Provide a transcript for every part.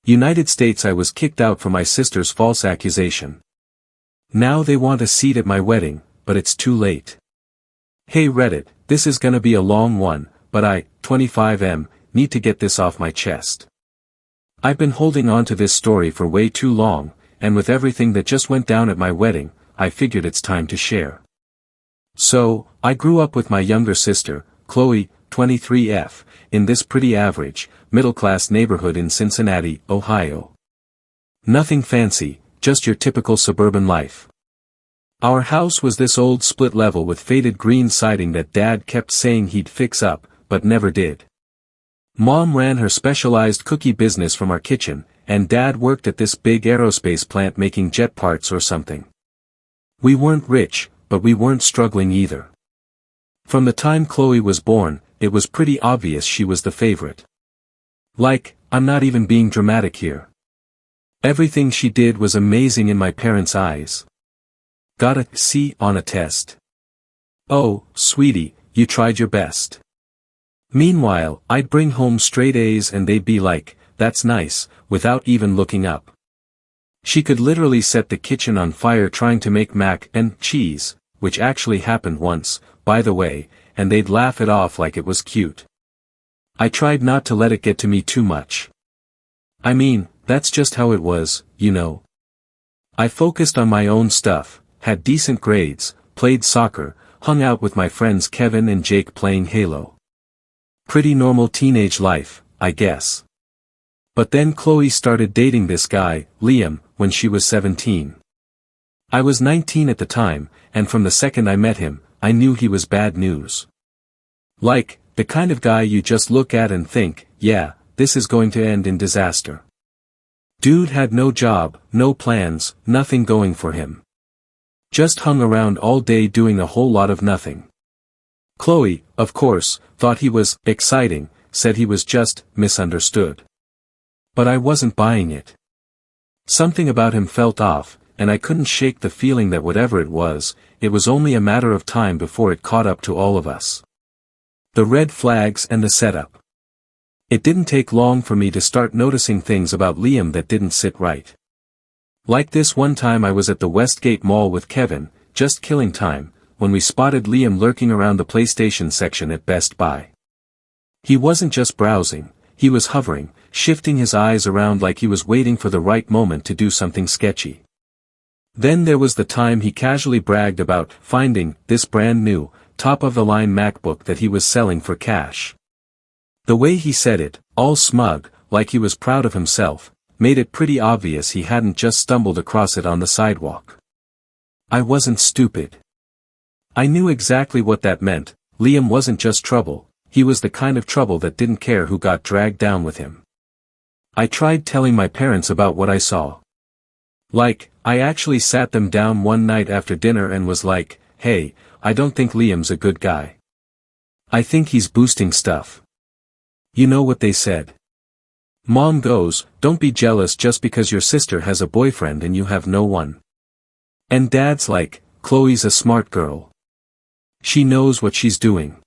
United States. I was kicked out for my sister's false accusation. Now they want a seat at my wedding, but it's too late. Hey Reddit, this is gonna be a long one, but I, 25M, need to get this off my chest. I've been holding on to this story for way too long, and with everything that just went down at my wedding, I figured it's time to share. So, I grew up with my younger sister, Chloe, 23F, in this pretty average, middle-class neighborhood in Cincinnati, Ohio. Nothing fancy, just your typical suburban life. Our house was this old split level with faded green siding that Dad kept saying he'd fix up, but never did. Mom ran her specialized cookie business from our kitchen, and Dad worked at this big aerospace plant making jet parts or something. We weren't rich, but we weren't struggling either. From the time Chloe was born, it was pretty obvious she was the favorite. Like, I'm not even being dramatic here. Everything she did was amazing in my parents' eyes. Got a C on a test. Oh, sweetie, you tried your best. Meanwhile, I'd bring home straight A's and they'd be like, that's nice, without even looking up. She could literally set the kitchen on fire trying to make mac and cheese, which actually happened once, by the way, and they'd laugh it off like it was cute. I tried not to let it get to me too much. I mean, that's just how it was, you know. I focused on my own stuff, had decent grades, played soccer, hung out with my friends Kevin and Jake playing Halo. Pretty normal teenage life, I guess. But then Chloe started dating this guy, Liam, when she was 17. I was 19 at the time, and from the second I met him, I knew he was bad news. Like, the kind of guy you just look at and think, yeah, this is going to end in disaster. Dude had no job, no plans, nothing going for him. Just hung around all day doing a whole lot of nothing. Chloe, of course, thought he was exciting, said he was just misunderstood. But I wasn't buying it. Something about him felt off, and I couldn't shake the feeling that whatever it was only a matter of time before it caught up to all of us. The red flags and the setup. It didn't take long for me to start noticing things about Liam that didn't sit right. Like this one time I was at the Westgate Mall with Kevin, just killing time, when we spotted Liam lurking around the PlayStation section at Best Buy. He wasn't just browsing, he was hovering, shifting his eyes around like he was waiting for the right moment to do something sketchy. Then there was the time he casually bragged about finding this brand new, top-of-the-line MacBook that he was selling for cash. The way he said it, all smug, like he was proud of himself, made it pretty obvious he hadn't just stumbled across it on the sidewalk. I wasn't stupid. I knew exactly what that meant. Liam wasn't just trouble, he was the kind of trouble that didn't care who got dragged down with him. I tried telling my parents about what I saw. Like, I actually sat them down one night after dinner and was like, hey, I don't think Liam's a good guy. I think he's boosting stuff. You know what they said? Mom goes, don't be jealous just because your sister has a boyfriend and you have no one. And Dad's like, Chloe's a smart girl. She knows what she's doing.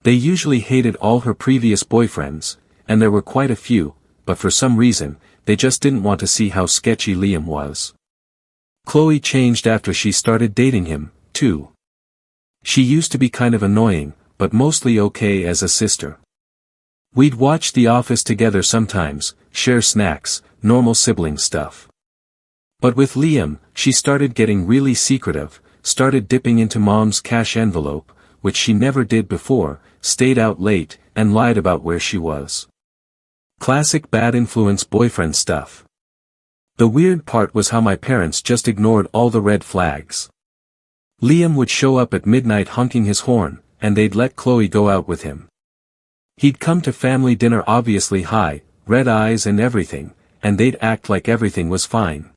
They usually hated all her previous boyfriends, and there were quite a few, but for some reason, they just didn't want to see how sketchy Liam was. Chloe changed after she started dating him, too. She used to be kind of annoying, but mostly okay as a sister. We'd watch The Office together sometimes, share snacks, normal sibling stuff. But with Liam, she started getting really secretive, started dipping into Mom's cash envelope, which she never did before, stayed out late, and lied about where she was. Classic bad influence boyfriend stuff. The weird part was how my parents just ignored all the red flags. Liam would show up at midnight honking his horn, and they'd let Chloe go out with him. He'd come to family dinner obviously high, red eyes and everything, and they'd act like everything was fine.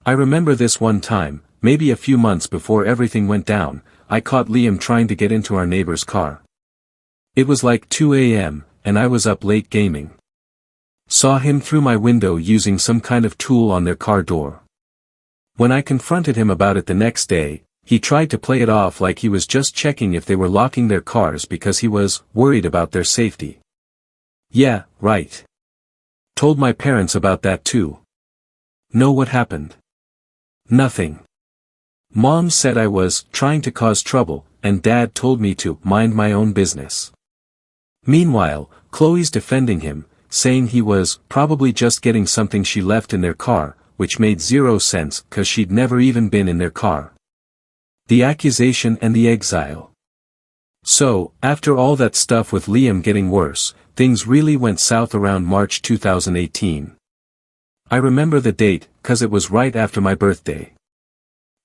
I remember this one time, maybe a few months before everything went down, I caught Liam trying to get into our neighbor's car. It was like 2 a.m., and I was up late gaming. Saw him through my window using some kind of tool on their car door. When I confronted him about it the next day, he tried to play it off like he was just checking if they were locking their cars because he was worried about their safety. Yeah, right. Told my parents about that too. Know what happened? Nothing. Mom said I was trying to cause trouble, and Dad told me to mind my own business. Meanwhile, Chloe's defending him, saying he was probably just getting something she left in their car, which made zero sense cause she'd never even been in their car. The accusation and the exile. So, after all that stuff with Liam getting worse, things really went south around March 2018. I remember the date, cause it was right after my birthday.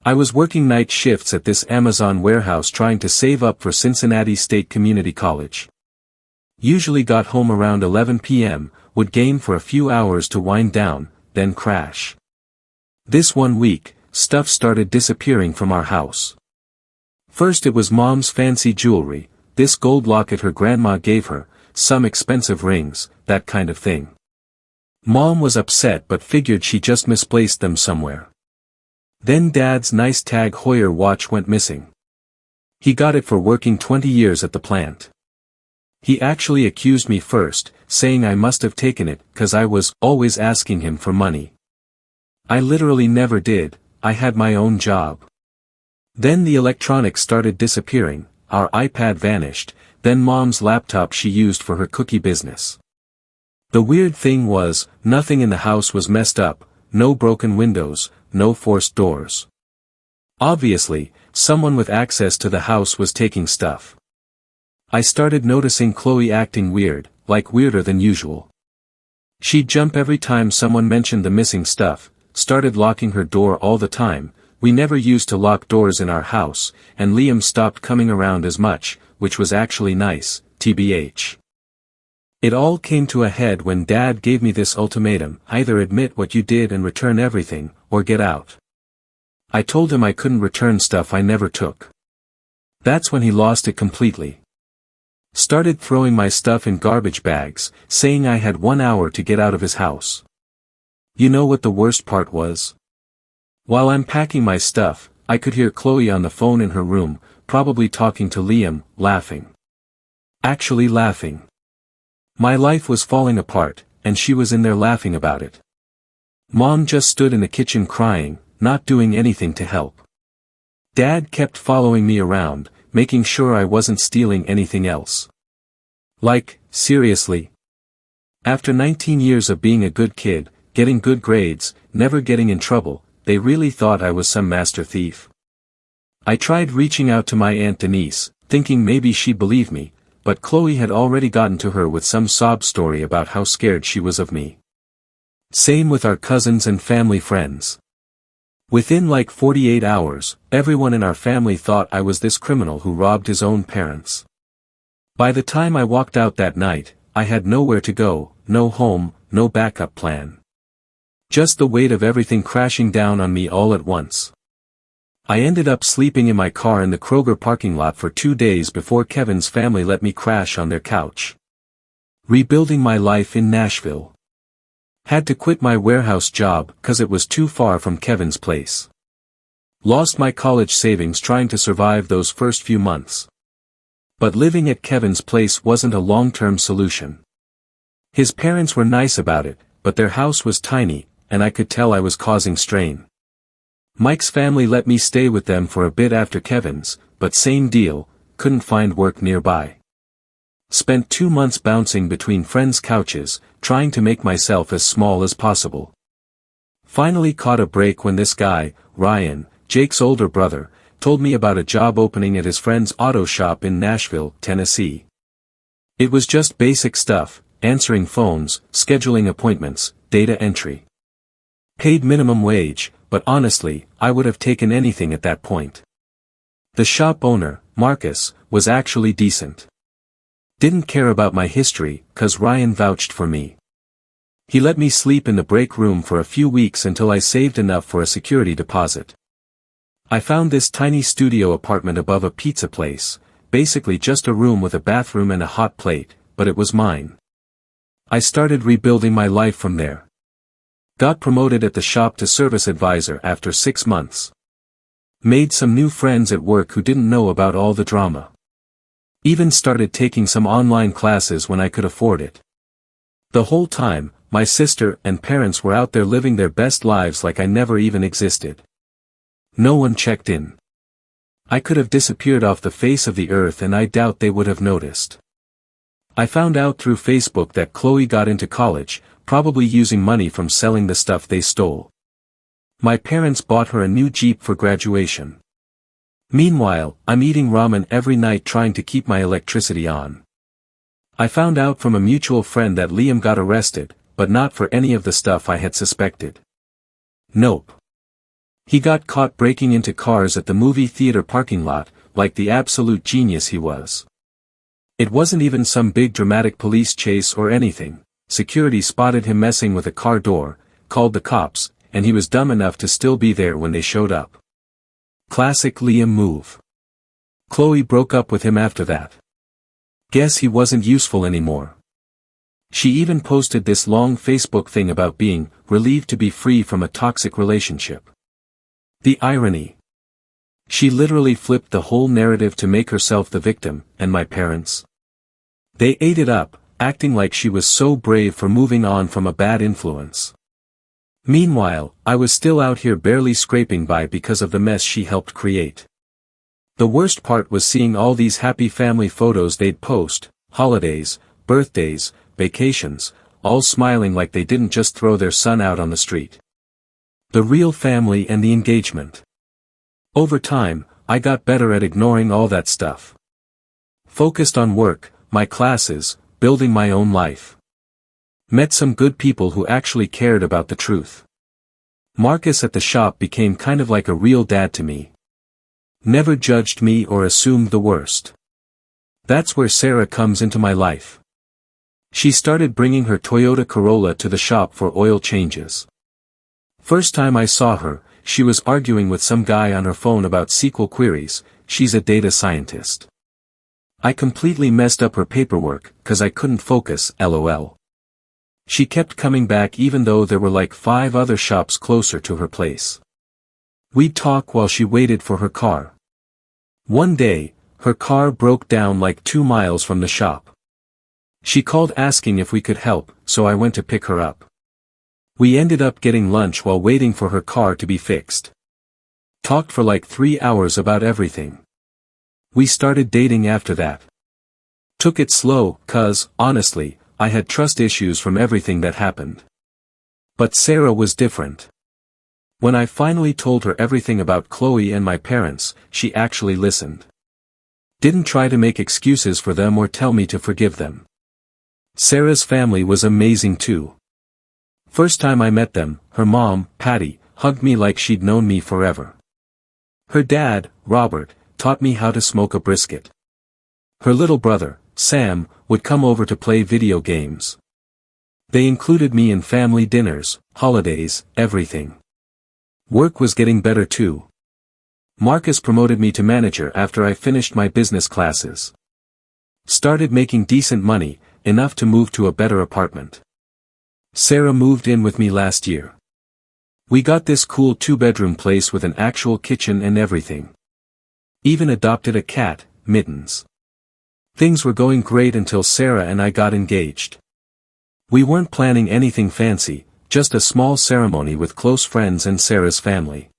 I was working night shifts at this Amazon warehouse trying to save up for Cincinnati State Community College. Usually got home around 11 p.m., would game for a few hours to wind down, then crash. This one week, stuff started disappearing from our house. First it was Mom's fancy jewelry, this gold locket her grandma gave her, some expensive rings, that kind of thing. Mom was upset but figured she just misplaced them somewhere. Then Dad's nice Tag Heuer watch went missing. He got it for working 20 years at the plant. He actually accused me first, saying I must have taken it cause I was always asking him for money. I literally never did, I had my own job. Then the electronics started disappearing, our iPad vanished, then Mom's laptop she used for her cookie business. The weird thing was, nothing in the house was messed up, no broken windows, no forced doors. Obviously, someone with access to the house was taking stuff. I started noticing Chloe acting weird, like weirder than usual. She'd jump every time someone mentioned the missing stuff, started locking her door all the time. We never used to lock doors in our house, and Liam stopped coming around as much, which was actually nice, tbh. It all came to a head when Dad gave me this ultimatum: either admit what you did and return everything, or get out. I told him I couldn't return stuff I never took. That's when he lost it completely. Started throwing my stuff in garbage bags, saying I had 1 hour to get out of his house. You know what the worst part was? While I'm packing my stuff, I could hear Chloe on the phone in her room, probably talking to Liam, laughing. Actually laughing. My life was falling apart, and she was in there laughing about it. Mom just stood in the kitchen crying, not doing anything to help. Dad kept following me around, making sure I wasn't stealing anything else. Like, seriously? After 19 years of being a good kid, getting good grades, never getting in trouble, they really thought I was some master thief. I tried reaching out to my Aunt Denise, thinking maybe she'd believe me, but Chloe had already gotten to her with some sob story about how scared she was of me. Same with our cousins and family friends. Within like 48 hours, everyone in our family thought I was this criminal who robbed his own parents. By the time I walked out that night, I had nowhere to go, no home, no backup plan. Just the weight of everything crashing down on me all at once. I ended up sleeping in my car in the Kroger parking lot for 2 days before Kevin's family let me crash on their couch. Rebuilding my life in Nashville. Had to quit my warehouse job cause it was too far from Kevin's place. Lost my college savings trying to survive those first few months. But living at Kevin's place wasn't a long-term solution. His parents were nice about it, but their house was tiny, and I could tell I was causing strain. Mike's family let me stay with them for a bit after Kevin's, but same deal, couldn't find work nearby. Spent 2 months bouncing between friends' couches, trying to make myself as small as possible. Finally caught a break when this guy, Ryan, Jake's older brother, told me about a job opening at his friend's auto shop in Nashville, Tennessee. It was just basic stuff, answering phones, scheduling appointments, data entry. Paid minimum wage, but honestly, I would have taken anything at that point. The shop owner, Marcus, was actually decent. Didn't care about my history, cause Ryan vouched for me. He let me sleep in the break room for a few weeks until I saved enough for a security deposit. I found this tiny studio apartment above a pizza place, basically just a room with a bathroom and a hot plate, but it was mine. I started rebuilding my life from there. Got promoted at the shop to service advisor after 6 months. Made some new friends at work who didn't know about all the drama. Even started taking some online classes when I could afford it. The whole time, my sister and parents were out there living their best lives like I never even existed. No one checked in. I could have disappeared off the face of the earth and I doubt they would have noticed. I found out through Facebook that Chloe got into college, probably using money from selling the stuff they stole. My parents bought her a new Jeep for graduation. Meanwhile, I'm eating ramen every night trying to keep my electricity on. I found out from a mutual friend that Liam got arrested, but not for any of the stuff I had suspected. Nope. He got caught breaking into cars at the movie theater parking lot, like the absolute genius he was. It wasn't even some big dramatic police chase or anything. Security spotted him messing with a car door, called the cops, and he was dumb enough to still be there when they showed up. Classic Liam move. Chloe broke up with him after that. Guess he wasn't useful anymore. She even posted this long Facebook thing about being relieved to be free from a toxic relationship. The irony. She literally flipped the whole narrative to make herself the victim, and my parents. They ate it up, acting like she was so brave for moving on from a bad influence. Meanwhile, I was still out here barely scraping by because of the mess she helped create. The worst part was seeing all these happy family photos they'd post, holidays, birthdays, vacations, all smiling like they didn't just throw their son out on the street. The real family and the engagement. Over time, I got better at ignoring all that stuff. Focused on work, my classes, building my own life. Met some good people who actually cared about the truth. Marcus at the shop became kind of like a real dad to me. Never judged me or assumed the worst. That's where Sarah comes into my life. She started bringing her Toyota Corolla to the shop for oil changes. First time I saw her, she was arguing with some guy on her phone about SQL queries. She's a data scientist. I completely messed up her paperwork, 'cause I couldn't focus, lol. She kept coming back even though there were like 5 other shops closer to her place. We'd talk while she waited for her car. One day, her car broke down like 2 miles from the shop. She called asking if we could help, so I went to pick her up. We ended up getting lunch while waiting for her car to be fixed. Talked for like 3 hours about everything. We started dating after that. Took it slow, 'cause, honestly, I had trust issues from everything that happened. But Sarah was different. When I finally told her everything about Chloe and my parents, she actually listened. Didn't try to make excuses for them or tell me to forgive them. Sarah's family was amazing too. First time I met them, her mom, Patty, hugged me like she'd known me forever. Her dad, Robert, taught me how to smoke a brisket. Her little brother, Sam, would come over to play video games. They included me in family dinners, holidays, everything. Work was getting better too. Marcus promoted me to manager after I finished my business classes. Started making decent money, enough to move to a better apartment. Sarah moved in with me last year. We got this cool 2-bedroom place with an actual kitchen and everything. Even adopted a cat, Mittens. Things were going great until Sarah and I got engaged. We weren't planning anything fancy, just a small ceremony with close friends and Sarah's family.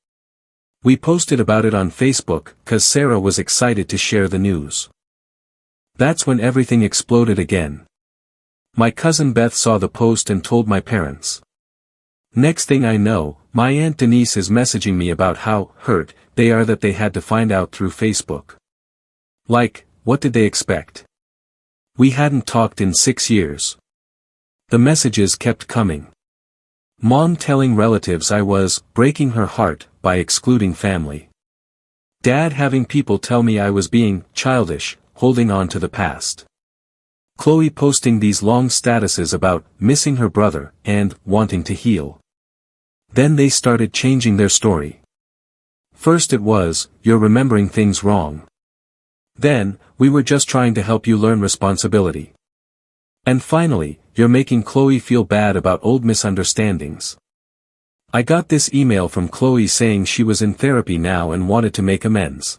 We posted about it on Facebook, 'cause Sarah was excited to share the news. That's when everything exploded again. My cousin Beth saw the post and told my parents. Next thing I know, my Aunt Denise is messaging me about how hurt they are that they had to find out through Facebook. Like, what did they expect? We hadn't talked in 6 years. The messages kept coming. Mom telling relatives I was breaking her heart by excluding family. Dad having people tell me I was being childish, holding on to the past. Chloe posting these long statuses about missing her brother and wanting to heal. Then they started changing their story. First it was, "You're remembering things wrong." Then, "We were just trying to help you learn responsibility." And finally, "You're making Chloe feel bad about old misunderstandings." I got this email from Chloe saying she was in therapy now and wanted to make amends.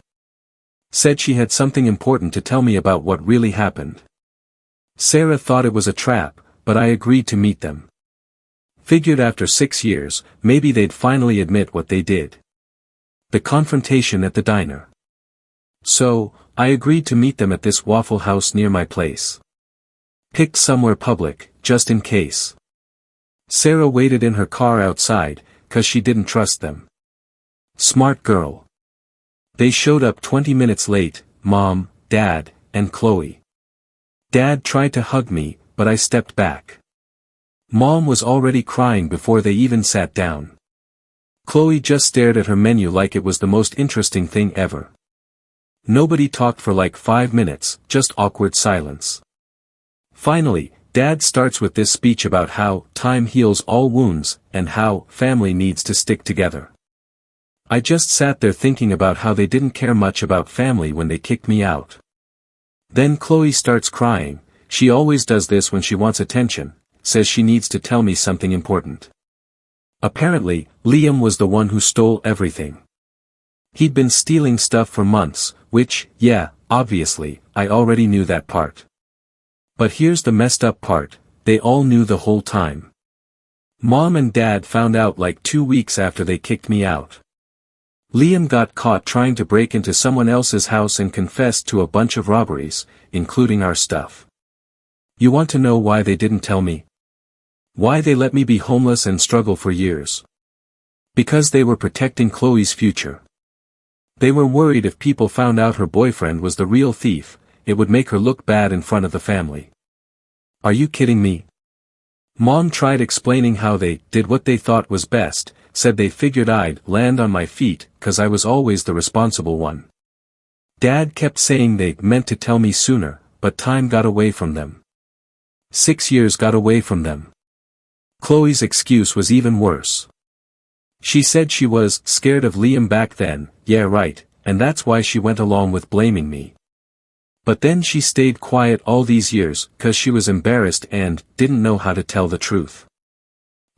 Said she had something important to tell me about what really happened. Sarah thought it was a trap, but I agreed to meet them. Figured after 6 years, maybe they'd finally admit what they did. The confrontation at the diner. So, I agreed to meet them at this Waffle House near my place. Picked somewhere public, just in case. Sarah waited in her car outside, 'cause she didn't trust them. Smart girl. They showed up 20 minutes late, Mom, Dad, and Chloe. Dad tried to hug me, but I stepped back. Mom was already crying before they even sat down. Chloe just stared at her menu like it was the most interesting thing ever. Nobody talked for like 5 minutes, just awkward silence. Finally, Dad starts with this speech about how time heals all wounds, and how family needs to stick together. I just sat there thinking about how they didn't care much about family when they kicked me out. Then Chloe starts crying. She always does this when she wants attention, says she needs to tell me something important. Apparently, Liam was the one who stole everything. He'd been stealing stuff for months, which, yeah, obviously, I already knew that part. But here's the messed up part, they all knew the whole time. Mom and Dad found out like 2 weeks after they kicked me out. Liam got caught trying to break into someone else's house and confessed to a bunch of robberies, including our stuff. You want to know why they didn't tell me? Why they let me be homeless and struggle for years? Because they were protecting Chloe's future. They were worried if people found out her boyfriend was the real thief, it would make her look bad in front of the family. Are you kidding me? Mom tried explaining how they did what they thought was best, said they figured I'd land on my feet, 'cause I was always the responsible one. Dad kept saying they meant to tell me sooner, but time got away from them. 6 years got away from them. Chloe's excuse was even worse. She said she was scared of Liam back then, yeah right, and that's why she went along with blaming me. But then she stayed quiet all these years, 'cause she was embarrassed and didn't know how to tell the truth.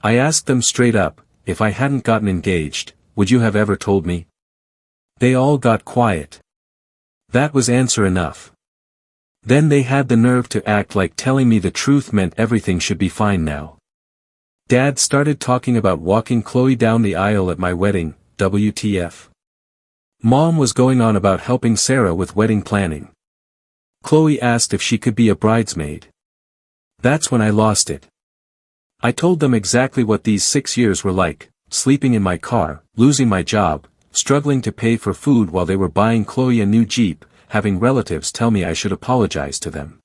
I asked them straight up, if I hadn't gotten engaged, would you have ever told me? They all got quiet. That was answer enough. Then they had the nerve to act like telling me the truth meant everything should be fine now. Dad started talking about walking Chloe down the aisle at my wedding, WTF. Mom was going on about helping Sarah with wedding planning. Chloe asked if she could be a bridesmaid. That's when I lost it. I told them exactly what these 6 years were like, sleeping in my car, losing my job, struggling to pay for food while they were buying Chloe a new Jeep, having relatives tell me I should apologize to them.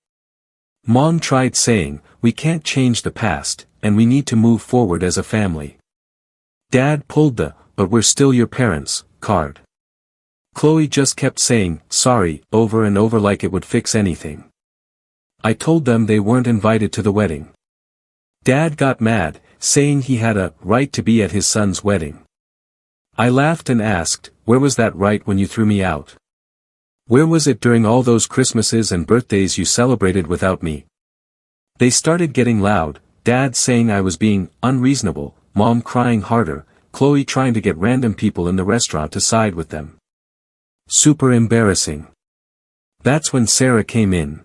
Mom tried saying, we can't change the past, and we need to move forward as a family. Dad pulled the, but we're still your parents, card. Chloe just kept saying, sorry, over and over like it would fix anything. I told them they weren't invited to the wedding. Dad got mad, saying he had a right to be at his son's wedding. I laughed and asked, where was that right when you threw me out? Where was it during all those Christmases and birthdays you celebrated without me? They started getting loud, Dad saying I was being unreasonable, Mom crying harder, Chloe trying to get random people in the restaurant to side with them. Super embarrassing. That's when Sarah came in.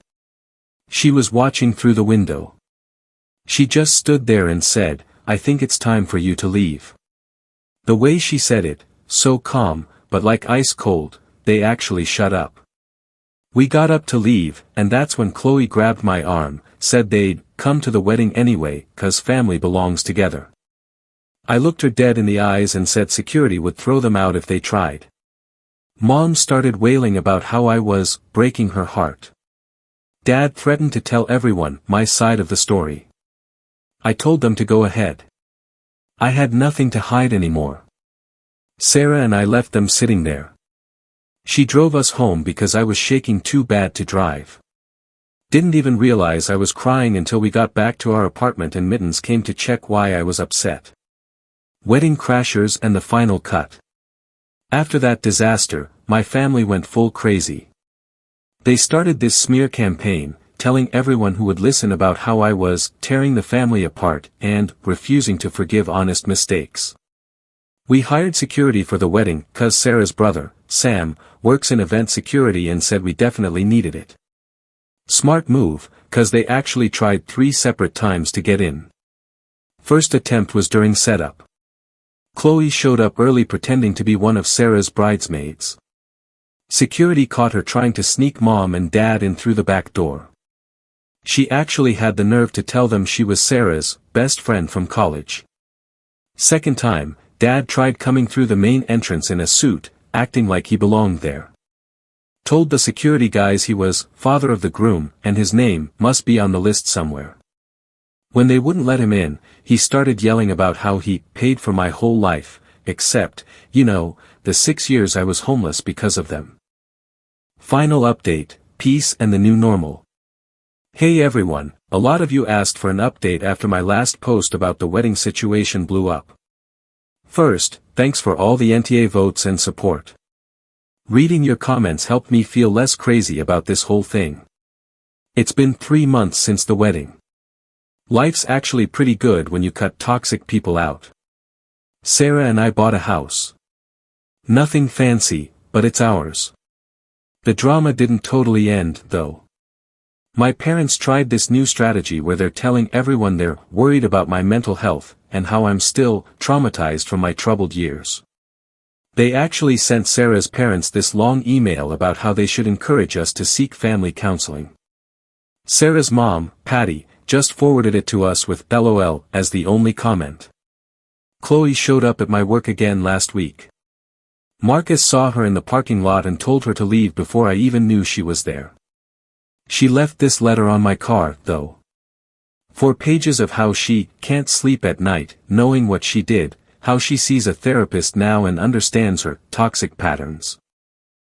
She was watching through the window. She just stood there and said, I think it's time for you to leave. The way she said it, so calm, but like ice cold, they actually shut up. We got up to leave, and that's when Chloe grabbed my arm, said they'd come to the wedding anyway, 'cause family belongs together. I looked her dead in the eyes and said security would throw them out if they tried. Mom started wailing about how I was breaking her heart. Dad threatened to tell everyone my side of the story. I told them to go ahead. I had nothing to hide anymore. Sarah and I left them sitting there. She drove us home because I was shaking too bad to drive. Didn't even realize I was crying until we got back to our apartment and Mittens came to check why I was upset. Wedding crashers and the final cut. After that disaster, my family went full crazy. They started this smear campaign, telling everyone who would listen about how I was tearing the family apart and refusing to forgive honest mistakes. We hired security for the wedding 'cause Sarah's brother, Sam, works in event security and said we definitely needed it. Smart move, 'cause they actually tried 3 separate times to get in. First attempt was during setup. Chloe showed up early pretending to be one of Sarah's bridesmaids. Security caught her trying to sneak mom and dad in through the back door. She actually had the nerve to tell them she was Sarah's best friend from college. Second time, dad tried coming through the main entrance in a suit, acting like he belonged there. Told the security guys he was father of the groom and his name must be on the list somewhere. When they wouldn't let him in, he started yelling about how he paid for my whole life, except, the 6 years I was homeless because of them. Final update, peace and the new normal. Hey everyone, a lot of you asked for an update after my last post about the wedding situation blew up. First, thanks for all the NTA votes and support. Reading your comments helped me feel less crazy about this whole thing. It's been 3 months since the wedding. Life's actually pretty good when you cut toxic people out. Sarah and I bought a house. Nothing fancy, but it's ours. The drama didn't totally end, though. My parents tried this new strategy where they're telling everyone they're worried about my mental health, and how I'm still traumatized from my troubled years. They actually sent Sarah's parents this long email about how they should encourage us to seek family counseling. Sarah's mom, Patty, just forwarded it to us with LOL as the only comment. Chloe showed up at my work again last week. Marcus saw her in the parking lot and told her to leave before I even knew she was there. She left this letter on my car, though. 4 pages of how she can't sleep at night, knowing what she did, how she sees a therapist now and understands her toxic patterns.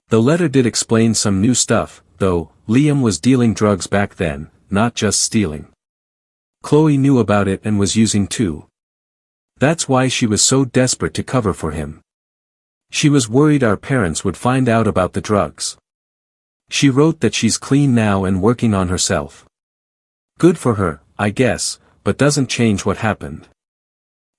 The letter did explain some new stuff, though. Liam was dealing drugs back then, not just stealing. Chloe knew about it and was using too. That's why she was so desperate to cover for him. She was worried our parents would find out about the drugs. She wrote that she's clean now and working on herself. Good for her, I guess, but doesn't change what happened.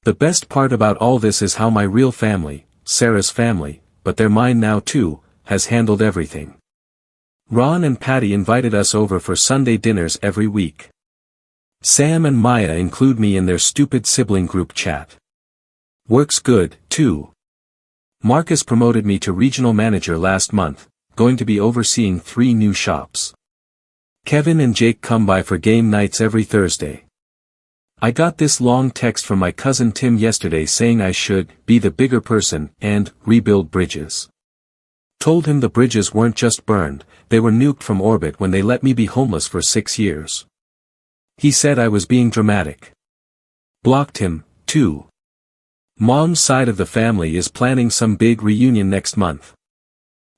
The best part about all this is how my real family, Sarah's family, but they're mine now too, has handled everything. Ron and Patty invited us over for Sunday dinners every week. Sam and Maya include me in their stupid sibling group chat. Works good, too. Marcus promoted me to regional manager last month, going to be overseeing 3 new shops. Kevin and Jake come by for game nights every Thursday. I got this long text from my cousin Tim yesterday saying I should be the bigger person and rebuild bridges. Told him the bridges weren't just burned, they were nuked from orbit when they let me be homeless for 6 years. He said I was being dramatic. Blocked him, too. Mom's side of the family is planning some big reunion next month.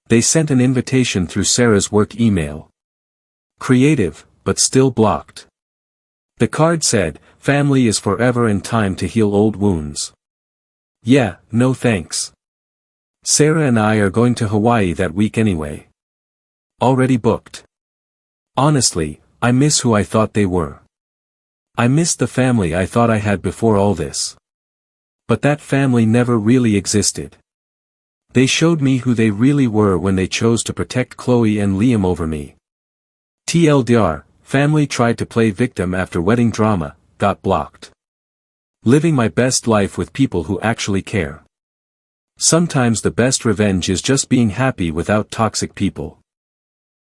They sent an invitation through Sarah's work email. Creative, but still blocked. The card said, "Family is forever and time to heal old wounds." Yeah, no thanks. Sarah and I are going to Hawaii that week anyway. Already booked. Honestly, I miss who I thought they were. I miss the family I thought I had before all this. But that family never really existed. They showed me who they really were when they chose to protect Chloe and Liam over me. TLDR, family tried to play victim after wedding drama, got blocked. Living my best life with people who actually care. Sometimes the best revenge is just being happy without toxic people.